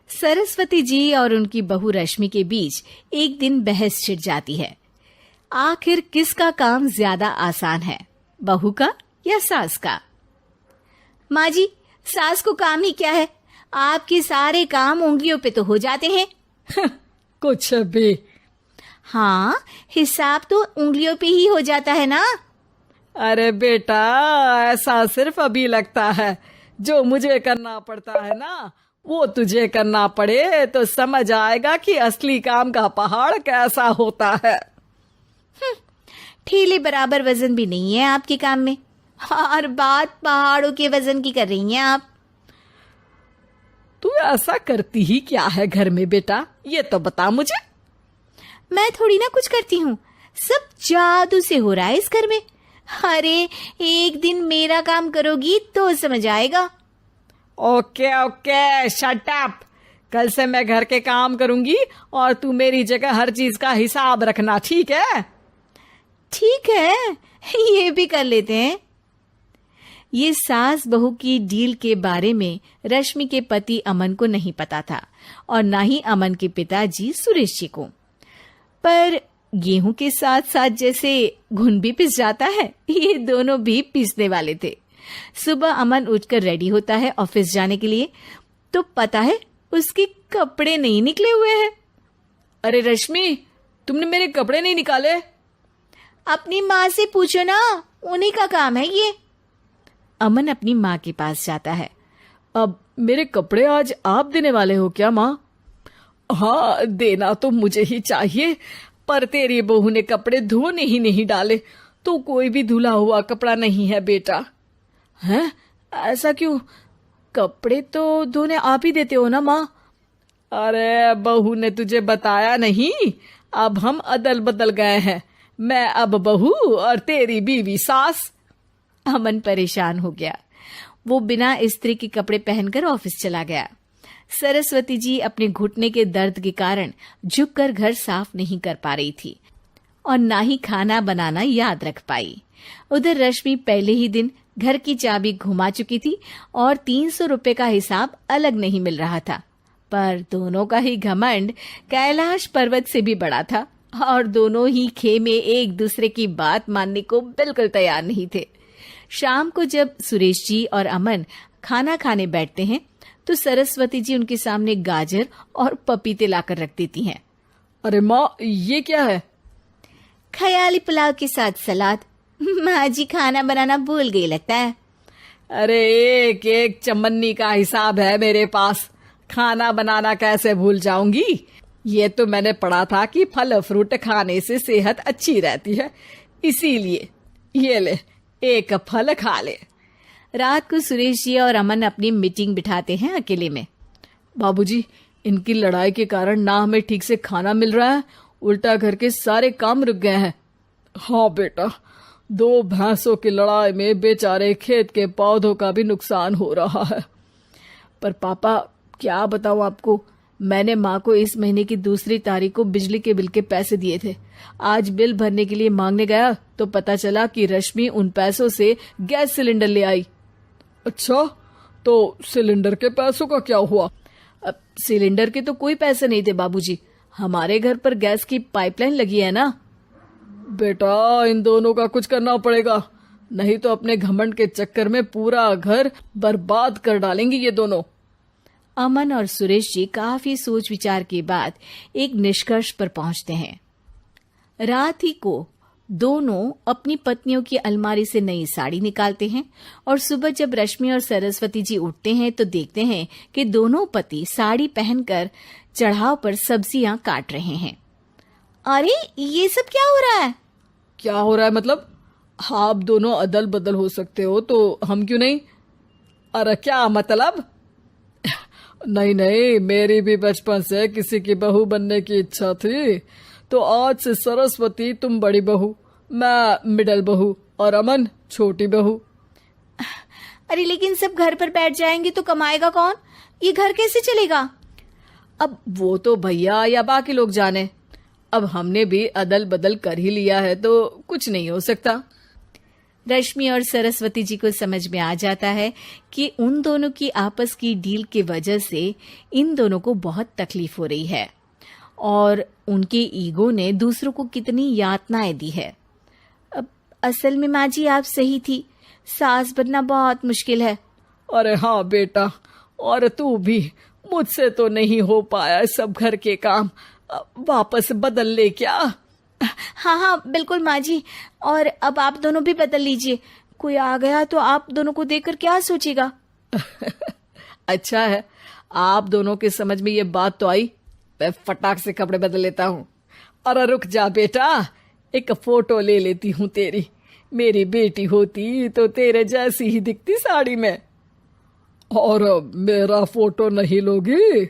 सरस्वती जी और उनकी बहू रश्मि के बीच एक दिन बहस छिड़ जाती है। आखिर किसका काम ज्यादा आसान है, बहू का या सास का? माँ जी, सास को काम ही क्या है, आपके सारे काम उंगलियों पे तो हो जाते हैं। कुछ भी। हाँ, हिसाब तो उंगलियों पे ही हो जाता है ना। अरे बेटा, ऐसा सिर्फ अभी लगता है। जो मुझे करना पड़ता है ना, वो तुझे करना पड़े तो समझ आएगा कि असली काम का पहाड़ कैसा होता है। ठेले बराबर वजन भी नहीं है आपके काम में, और बात पहाड़ों के वजन की कर रही हैं आप। तू ऐसा करती ही क्या है घर में बेटा, ये तो बता मुझे। मैं थोड़ी ना कुछ करती हूँ, सब जादू से हो रहा है इस घर में। अरे एक दिन मेरा काम करोगी तो समझ आएगा। Okay okay, shut up. कल से मैं घर के काम करूंगी और तू मेरी जगह हर चीज का हिसाब रखना, ठीक है? ठीक है, ये भी कर लेते हैं। ये सास बहू की डील के बारे में रश्मि के पति अमन को नहीं पता था और ना ही अमन के पिताजी सुरेश जी को। पर गेहूं के साथ साथ जैसे घुन भी पिस जाता है, ये दोनों भी पीसने वाले थे। सुबह अमन उठकर रेडी होता है ऑफिस जाने के लिए, तो पता है उसके कपड़े नहीं निकले हुए हैं। अरे रश्मि, तुमने मेरे कपड़े नहीं निकाले? अपनी माँ से पूछो ना, उन्हीं का काम है ये। अमन अपनी माँ के पास जाता है। अब मेरे कपड़े आज आप देने वाले हो क्या माँ? हाँ, देना तो मुझे ही चाहिए, पर तेरी बहू ने कपड़े धोने ही नहीं डाले, तो कोई भी धुला हुआ कपड़ा नहीं है बेटा। हैं? ऐसा क्यों? कपड़े तो धोने आप ही देते हो ना माँ? अरे बहू ने तुझे बताया नहीं, अब हम अदल बदल गए हैं। मैं अब बहू और तेरी बीवी सास। अमन परेशान हो गया। वो बिना इस्त्री के कपड़े पहनकर ऑफिस चला गया। सरस्वती जी अपने घुटने के दर्द के कारण झुककर घर साफ नहीं कर पा रही थी और ना ही खाना बनाना याद रख पाई। उधर रश्मि पहले ही दिन घर की चाबी घुमा चुकी थी और 300 रुपए का हिसाब अलग नहीं मिल रहा था। पर दोनों का ही घमंड कैलाश पर्वत से भी बड़ा था और दोनों ही खेमे एक दूसरे की बात मानने को बिल्कुल तैयार नहीं थे। शाम को जब सुरेश जी और अमन खाना खाने बैठते हैं तो सरस्वती जी उनके सामने गाजर और पपीते लाकर रख देती हैं। अरे माँ, ये क्या है? ख्याली पुलाव के साथ सलाद। माँ जी खाना बनाना भूल गई लगता है। अरे एक एक चमन्नी का हिसाब है मेरे पास, खाना बनाना कैसे भूल जाऊंगी? ये तो मैंने पढ़ा था कि फल फ्रूट खाने से सेहत अच्छी रहती है, इसीलिए ये ले, एक फल खा ले। रात को सुरेश जी और अमन अपनी मीटिंग बिठाते हैं अकेले में। बाबूजी, इनकी लड़ाई के कारण ना हमें ठीक से खाना मिल रहा है, उल्टा घर के सारे काम रुक गए हैं। हाँ बेटा, 2 भैंसों की लड़ाई में बेचारे खेत के पौधों का भी नुकसान हो रहा है। पर पापा, क्या बताऊं आपको, मैंने माँ को इस महीने की 2 तारीख को बिजली के बिल के पैसे दिए थे। आज बिल भरने के लिए मांगने गया तो पता चला कि रश्मि उन पैसों से गैस सिलेंडर ले आई। अच्छा, तो सिलेंडर के पैसों का क्या हुआ? अब सिलेंडर के तो कोई पैसे नहीं थे बाबूजी, हमारे घर पर गैस की पाइपलाइन लगी है ना। बेटा, इन दोनों का कुछ करना पड़ेगा, नहीं तो अपने घमंड के चक्कर में पूरा घर बर्बाद कर डालेंगी ये दोनों। अमन और सुरेश जी काफी सोच विचार के बाद एक निष्कर्ष पर पहुंचते हैं। रात ही को दोनों अपनी पत्नियों की अलमारी से नई साड़ी निकालते हैं और सुबह जब रश्मि और सरस्वती जी उठते हैं तो देखते हैं कि दोनों पति साड़ी पहनकर चढ़ाव पर सब्जियां काट रहे हैं। अरे ये सब क्या हो रहा है? क्या हो रहा है मतलब? आप दोनों अदल बदल हो सकते हो तो हम क्यों नहीं? अरे क्या मतलब? नहीं नहीं, मेरी भी बचपन से किसी की बहू बनने की इच्छा थी, तो आज से सरस्वती तुम बड़ी बहू, मैं मिडल बहू और अमन छोटी बहू। अरे लेकिन सब घर पर बैठ जाएंगे तो कमाएगा कौन? ये घर कैसे चलेगा? अब वो तो भैया या बाकी लोग जाने, अब हमने भी अदल बदल कर ही लिया है तो कुछ नहीं हो सकता। रश्मि और सरस्वती जी को समझ में आ जाता है कि उन दोनों की आपस की डील के वजह से इन दोनों को बहुत तकलीफ हो रही है और उनके ईगो ने दूसरों को कितनी यातनाएं दी है। अब असल में माँ जी आप सही थी, सास बनना बहुत मुश्किल है। अरे हाँ बेटा, और तू भी, मुझसे तो नहीं हो पाया सब घर के काम, वापस बदल ले क्या? हाँ हाँ बिल्कुल माँ जी, और अब आप दोनों भी बदल लीजिए। कोई आ गया तो आप दोनों को देखकर क्या सोचेगा? अच्छा है, आप दोनों के समझ में ये बात तो आई। मैं फटाक से कपड़े बदल लेता हूँ। अरे रुक जा बेटा, एक फोटो ले लेती हूँ तेरी। मेरी बेटी होती तो तेरे जैसी ही दिखती साड़ी में। और मेरा फोटो नहीं लोगी?